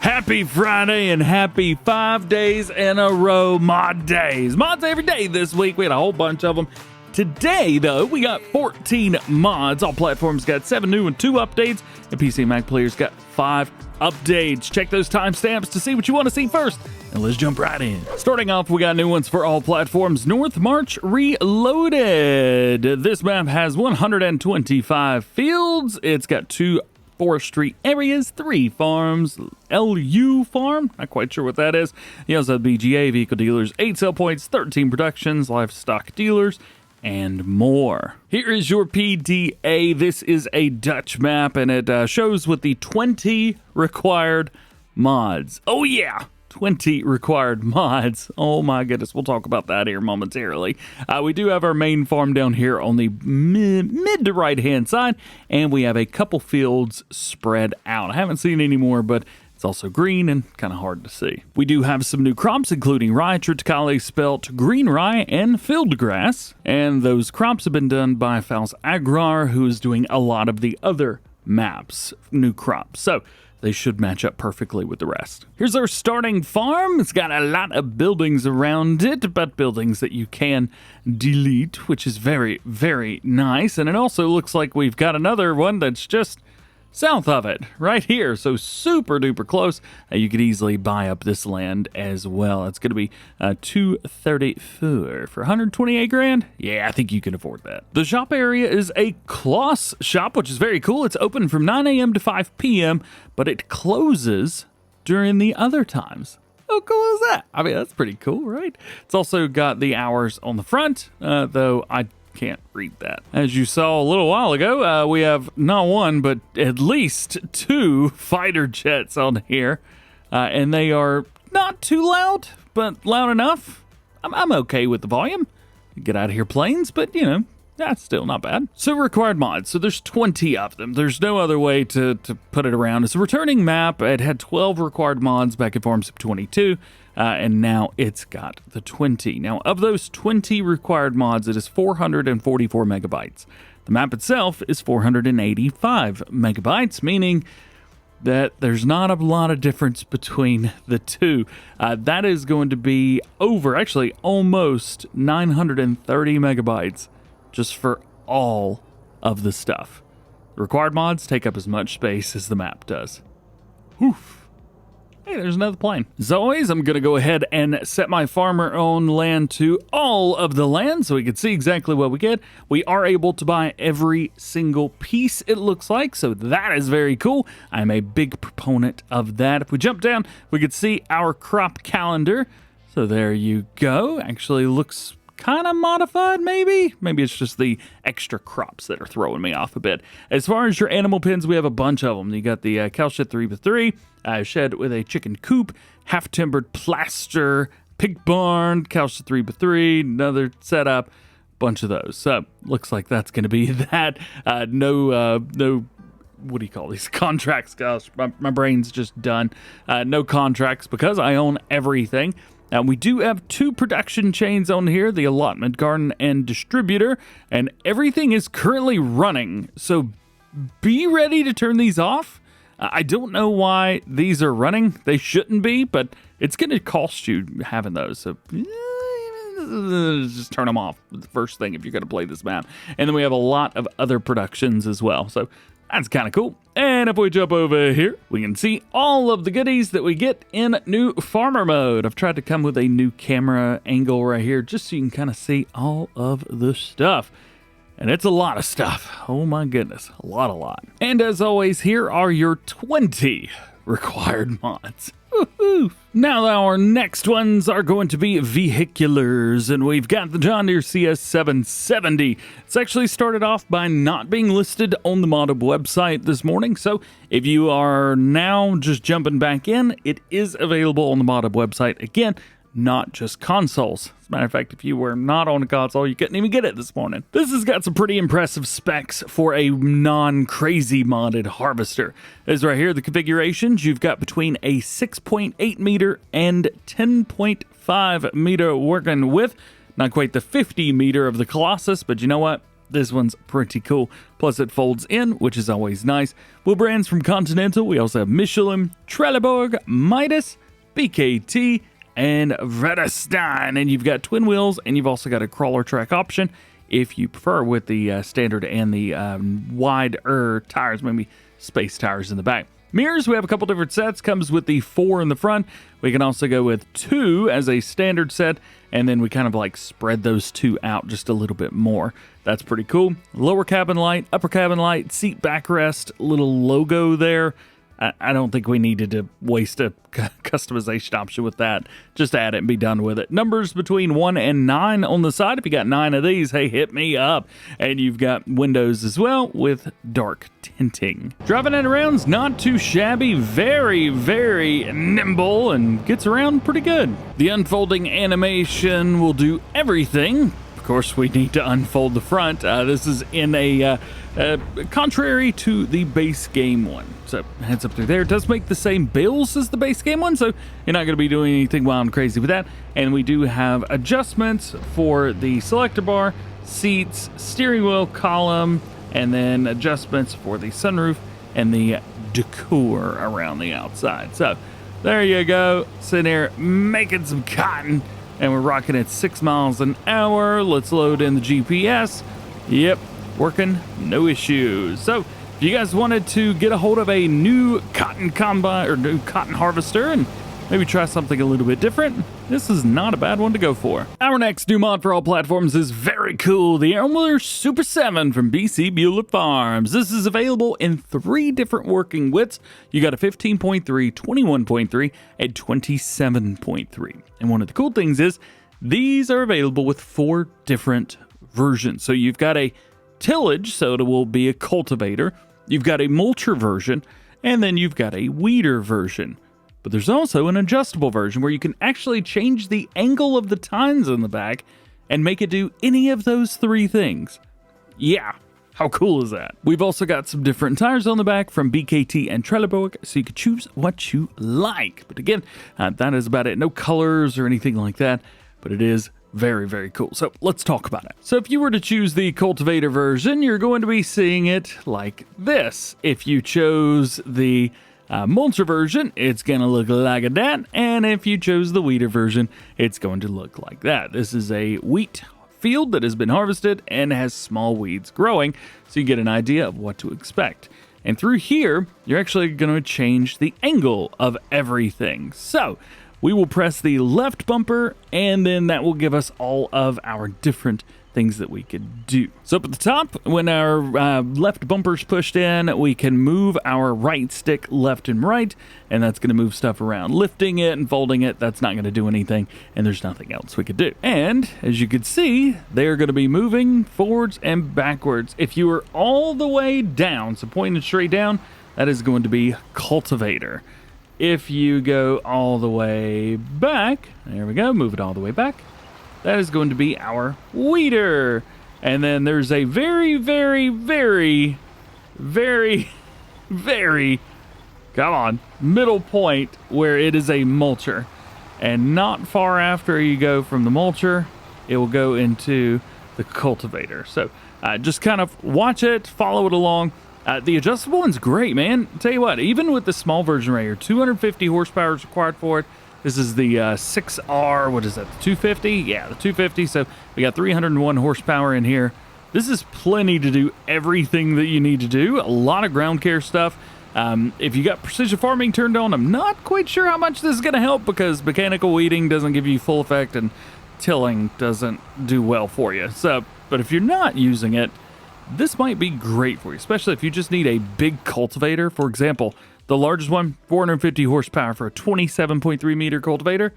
Happy Friday and happy 5 days in a row mod days. Mods every day this week. We had a whole bunch of them. Today, though, we got 14 mods. All platforms got 7 new and 2 updates. And PC and Mac players got 5 updates. Check those timestamps to see what you want to see first. And let's jump right in. Starting off, we got new ones for all platforms. North March Reloaded. This map has 125 fields. It's got 2 forestry areas, 3 farms, LU farm, not quite sure what that is. You also have BGA, vehicle dealers, 8 sell points, 13 productions, livestock dealers, and more. Here is your PDA. This is a Dutch map, and it shows with the 20 required mods. Oh yeah! 20 required mods. Oh my goodness, we'll talk about that here momentarily. We do have our main farm down here on the mid to right hand side, and we have a couple fields spread out. I haven't seen any more, but it's also green and kind of hard to see. We do have some new crops, including rye, triticale, spelt, green rye, and field grass. And those crops have been done by Fals Agrar, who is doing a lot of the other maps, new crops. So they should match up perfectly with the rest. Here's our starting farm. It's got a lot of buildings around it, but buildings that you can delete, which is very, very nice. And it also looks like we've got another one that's just south of it, right here. So super duper close. You could easily buy up this land as well. It's going to be 234 for 128 grand. Yeah, I think you can afford that. The shop area is a Kloss shop, which is very cool. It's open from 9 a.m. to 5 p.m., but it closes during the other times. How cool is that? I mean, that's pretty cool, right? It's also got the hours on the front, though I can't read that. As you saw a little while ago, we have not one, but at least 2 fighter jets on here, and they are not too loud, but loud enough. I'm okay with the volume. Get out of here, planes, but you know, that's still not bad. So required mods. So there's 20 of them. There's no other way to put it around. It's a returning map. It had 12 required mods back in Farm Sim 22. And now it's got the 20. Now, of those 20 required mods, it is 444 megabytes. The map itself is 485 megabytes, meaning that there's not a lot of difference between the two. That is going to be over, actually, almost 930 megabytes just for all of the stuff. The required mods take up as much space as the map does. Oof. Hey, there's another plane. As always, I'm going to go ahead and set my farmer-owned land to all of the land so we can see exactly what we get. We are able to buy every single piece, it looks like, so that is very cool. I'm a big proponent of that. If we jump down, we can see our crop calendar. So there you go. Actually looks kind of modified, maybe it's just the extra crops that are throwing me off a bit. As far as your animal pens, we have a bunch of them. You got the cow shed 3x3, shed with a chicken coop, half timbered plaster, pig barn, cow shed 3x3, another setup, bunch of those. So looks like that's going to be that. No what do you call these contracts? Gosh, my brain's just done. No contracts because I own everything. Now, we do have 2 production chains on here, the allotment garden and distributor, and everything is currently running. So be ready to turn these off. I don't know why these are running. They shouldn't be, but it's going to cost you having those. So just turn them off the first thing if you're going to play this map. And then we have a lot of other productions as well. So that's kind of cool. And if we jump over here, we can see all of the goodies that we get in new farmer mode. I've tried to come with a new camera angle right here just so you can kind of see all of the stuff. And it's a lot of stuff. Oh my goodness, a lot. And as always, here are your 20 required mods. Woohoo! Now our next ones are going to be vehiculars, and we've got the John Deere CS 770. It's actually started off by not being listed on the Moddub website this morning, so if you are now just jumping back in, it is available on the Moddub website again, not just consoles. As a matter of fact, if you were not on a console, you couldn't even get it this morning. This has got some pretty impressive specs for a non-crazy modded harvester. As right here, the configurations, you've got between a 6.8 meter and 10.5 meter working with. Not quite the 50 meter of the Colossus, but you know what? this one's pretty cool. Plus it folds in, which is always nice. Wheel brands from Continental. We also have Michelin, Trelleborg, Midas, BKT, and Vredestein. And you've got twin wheels, and you've also got a crawler track option if you prefer, with the standard and the wider tires, maybe space tires in the back. Mirrors, we have a couple different sets. Comes with the 4 in the front. We can also go with 2 as a standard set, and then we kind of like spread those 2 out just a little bit more. That's pretty cool. Lower cabin light, upper cabin light, seat backrest, little logo there. I don't think we needed to waste a customization option with that. Just add it and be done with it. Numbers between 1 and 9 on the side. If you got 9 of these, hey, hit me up. And you've got windows as well with dark tinting. Driving it around's not too shabby. Very, very nimble and gets around pretty good. The unfolding animation will do everything. Of course, we need to unfold the front. This is in a contrary to the base game one. So heads up through there. It does make the same bills as the base game one, so you're not going to be doing anything wild and crazy with that. And we do have adjustments for the selector bar, seats, steering wheel, column, and then adjustments for the sunroof and the decor around the outside. So there you go. Sitting here making some cotton, and we're rocking at 6 miles an hour. Let's load in the GPS. Yep, working, no issues. So if you guys wanted to get a hold of a new cotton combine or new cotton harvester and maybe try something a little bit different, this is not a bad one to go for. Our next new mod for all platforms is very cool, the Elmers Super 7 from BC Bueller Farms. This is available in 3 different working widths. You got a 15.3, 21.3, and 27.3. And one of the cool things is these are available with 4 different versions. So you've got a tillage, so it will be a cultivator. You've got a mulcher version, and then you've got a weeder version. But there's also an adjustable version where you can actually change the angle of the tines in the back and make it do any of those 3 things. Yeah, how cool is that? We've also got some different tires on the back from BKT and Trelleborg, so you can choose what you like. But again, that is about it. No colors or anything like that, but it is very, very cool. So let's talk about it. So if you were to choose the cultivator version, you're going to be seeing it like this. If you chose the mulcher version, it's going to look like that. And if you chose the weeder version, it's going to look like that. This is a wheat field that has been harvested and has small weeds growing, so you get an idea of what to expect. And through here, you're actually going to change the angle of everything. So we will press the left bumper, and then that will give us all of our different things that we could do. So up at the top, when our left bumper's pushed in, we can move our right stick left and right, and that's going to move stuff around. Lifting it and folding it, that's not going to do anything, and there's nothing else we could do. And as you can see, they're going to be moving forwards and backwards. If you were all the way down, so pointing straight down, that is going to be cultivator. If you go all the way back, there we go, move it all the way back, that is going to be our weeder. And then there's a very, very, very, very, very, come on, middle point where it is a mulcher. And not far after you go from the mulcher, it will go into the cultivator. So just kind of watch it, follow it along. The adjustable one's great, man. Tell you what, even with the small version right here, 250 horsepower is required for it. This is the 6R, what is that, the 250? Yeah, the 250, so we got 301 horsepower in here. This is plenty to do everything that you need to do. A lot of ground care stuff. If you got precision farming turned on, I'm not quite sure how much this is going to help because mechanical weeding doesn't give you full effect and tilling doesn't do well for you. So, but if you're not using it, this might be great for you, especially if you just need a big cultivator. For example, the largest one, 450 horsepower for a 27.3 meter cultivator.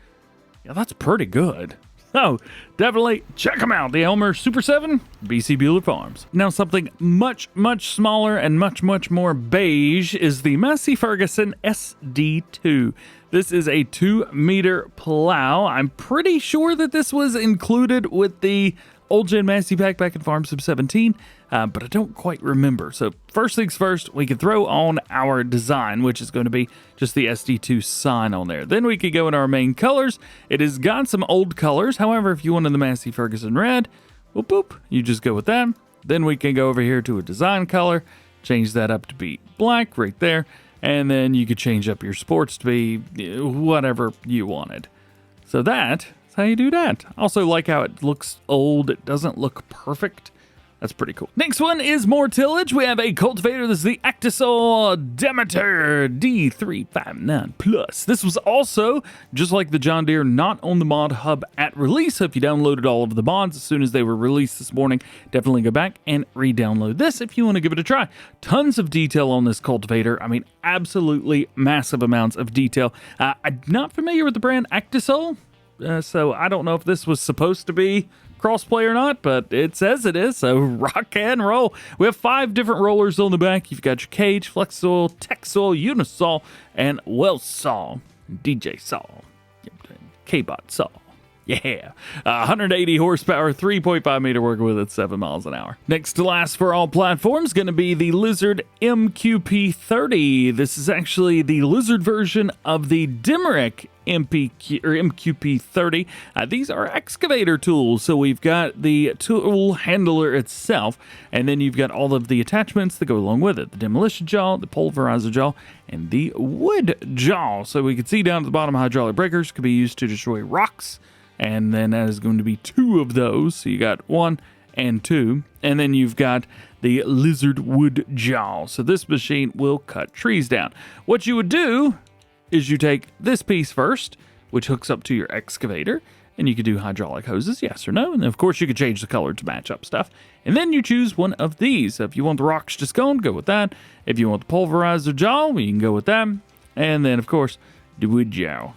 Yeah, that's pretty good. So definitely check them out. The Elmers Super 7, BC Bueller Farms. Now something much, much smaller and much, much more beige is the Massey Ferguson SD2. This is a 2 meter plow. I'm pretty sure that this was included with the Old Gen Massey pack back in Farm Sub 17, but I don't quite remember. So first things first, we can throw on our design, which is going to be just the SD2 sign on there. Then we could go in our main colors. It has got some old colors. However, if you wanted the Massey Ferguson red, whoop, whoop, you just go with that. Then we can go over here to a design color, change that up to be black right there. And then you could change up your sports to be whatever you wanted. So that's how you do that. Also like how it looks old. It doesn't look perfect. That's pretty cool. Next one is more tillage. We have a cultivator. This is the Actisol Demeter D359 Plus. This was also, just like the John Deere, not on the Mod Hub at release. So if you downloaded all of the mods as soon as they were released this morning, definitely go back and re-download this if you want to give it a try. Tons of detail on this cultivator. I mean, absolutely massive amounts of detail. I'm not familiar with the brand Actisol, so I don't know if this was supposed to be crossplay or not, but it says it is, so rock and roll. We have 5 different rollers on the back. You've got your Cage, Flexol, Texol, Unisol, and Wellsaw, DJ Saw, K-Bot Saw. Yeah, 180 horsepower, 3.5 meter working with it, 7 miles an hour. Next to last for all platforms, going to be the Lizard MQP-30. This is actually the Lizard version of the Demarec MQP-30. These are excavator tools. So we've got the tool handler itself, and then you've got all of the attachments that go along with it. The demolition jaw, the pulverizer jaw, and the wood jaw. So we can see down at the bottom, hydraulic breakers could be used to destroy rocks. And then that is going to be 2 of those. So you got 1 and 2. And then you've got the Lizard wood jaw. So this machine will cut trees down. What you would do is you take this piece first, which hooks up to your excavator. And you could do hydraulic hoses, yes or no. And of course you could change the color to match up stuff. And then you choose one of these. So if you want the rocks just going, go with that. If you want the pulverizer jaw, you can go with that. And then of course, the wood jaw.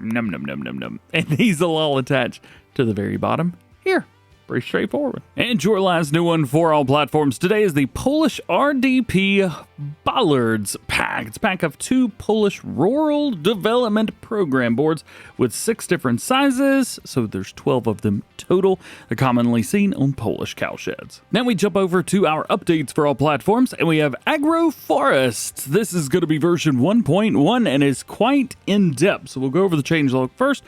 Num num num num num. And these will all attach to the very bottom here. Pretty straightforward. And your last new one for all platforms today is the Polish RDP Bollards Pack. It's a pack of 2 Polish Rural Development Program boards with 6 different sizes. So there's 12 of them total. They're commonly seen on Polish cowsheds. Now we jump over to our updates for all platforms, and we have AgroForests. This is going to be version 1.1 and is quite in-depth. So we'll go over the changelog first.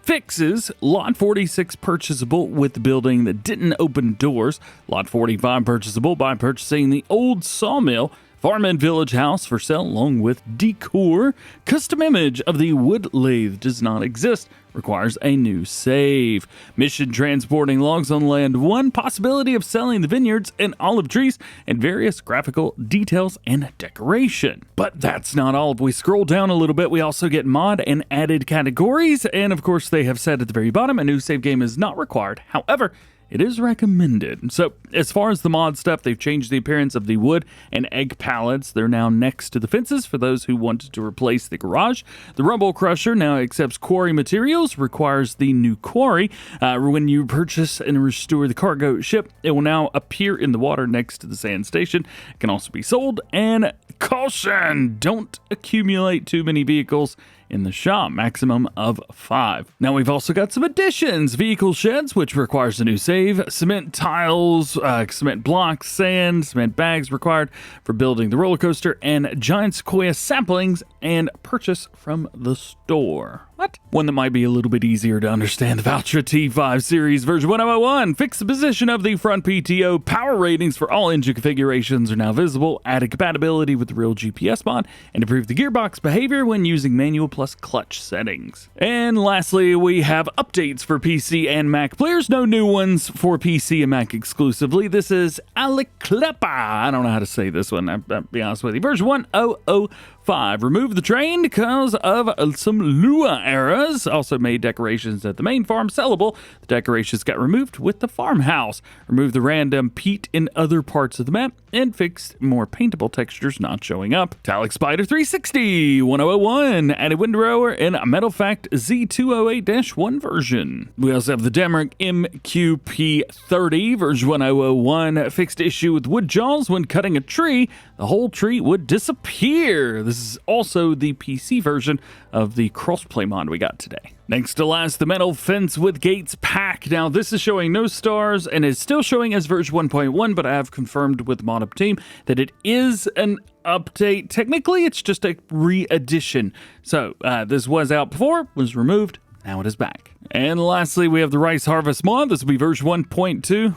Fixes Lot 46 purchasable with the building that didn't open doors. Lot 45 purchasable by purchasing the old sawmill. Farm and village house for sale along with decor. Custom image of the wood lathe does not exist. Requires a new save. Mission transporting logs on land 1. Possibility of selling the vineyards and olive trees and various graphical details and decoration. But that's not all. If we scroll down a little bit, we also get mod and added categories. And of course, they have said at the very bottom, a new save game is not required. However, it is recommended. So as far as the mod stuff, they've changed the appearance of the wood and egg pallets. They're now next to the fences for those who wanted to replace the garage. The rumble crusher now accepts quarry materials, requires the new quarry. When you purchase and restore the cargo ship, it will now appear in the water next to the sand station. It can also be sold. And caution, don't accumulate too many vehicles in the shop, maximum of 5. Now we've also got some additions. Vehicle sheds, which requires a new save. Cement tiles, cement blocks, sand, cement bags required for building the roller coaster, and giant sequoia saplings and purchase from the store. What? One that might be a little bit easier to understand. The Valtra T5 Series version 1.0.1. Fix the position of the front PTO. Power ratings for all engine configurations are now visible. Added compatibility with the real GPS mod and improve the gearbox behavior when using manual plus clutch settings. And lastly, we have updates for PC and Mac players. No new ones for PC and Mac exclusively. This is Alliklepa. I don't know how to say this one, I'll be honest with you. Version 1.0.5. Remove the train because of some Lua errors. Also made decorations at the main farm sellable. The decorations got removed with the farmhouse. Remove the random peat in other parts of the map and fixed more paintable textures not showing up. Talex Spyder 360 1.0.1. Added windrower and a Metal Fact Z208-1 version. We also have the Demarec MQP-30 version 1.0.1. Fixed issue with wood jaws when cutting a tree. The whole tree would disappear. This is also the PC version of the crossplay mod we got today. Next to last, the metal fence with gates pack. Now this is showing no stars and is still showing as version 1.1, but I have confirmed with the mod-up team that it is an update. Technically, it's just a re-edition. So this was out before, was removed, now it is back. And lastly, we have the rice harvest mod. This will be version 1.2.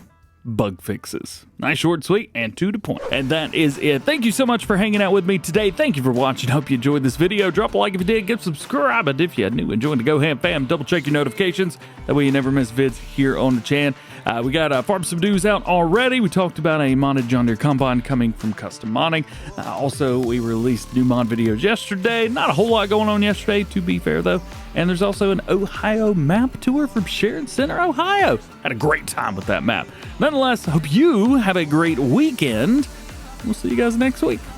bug fixes. Nice, short, sweet, and to the point. And that is it. Thank you so much for hanging out with me today. Thank you for watching. Hope you enjoyed this video. Drop a like if you did. Get subscribed if you're new and join the DjGoHam fam. Double check your notifications. That way you never miss vids here on the channel. We got Farm Subdues out already. We talked about a modded John Deere combine coming from Custom Modding. Also, we released new mod videos yesterday. Not a whole lot going on yesterday, to be fair, though. And there's also an Ohio map tour from Sharon Center, Ohio. Had a great time with that map. Nonetheless, hope you have a great weekend. We'll see you guys next week.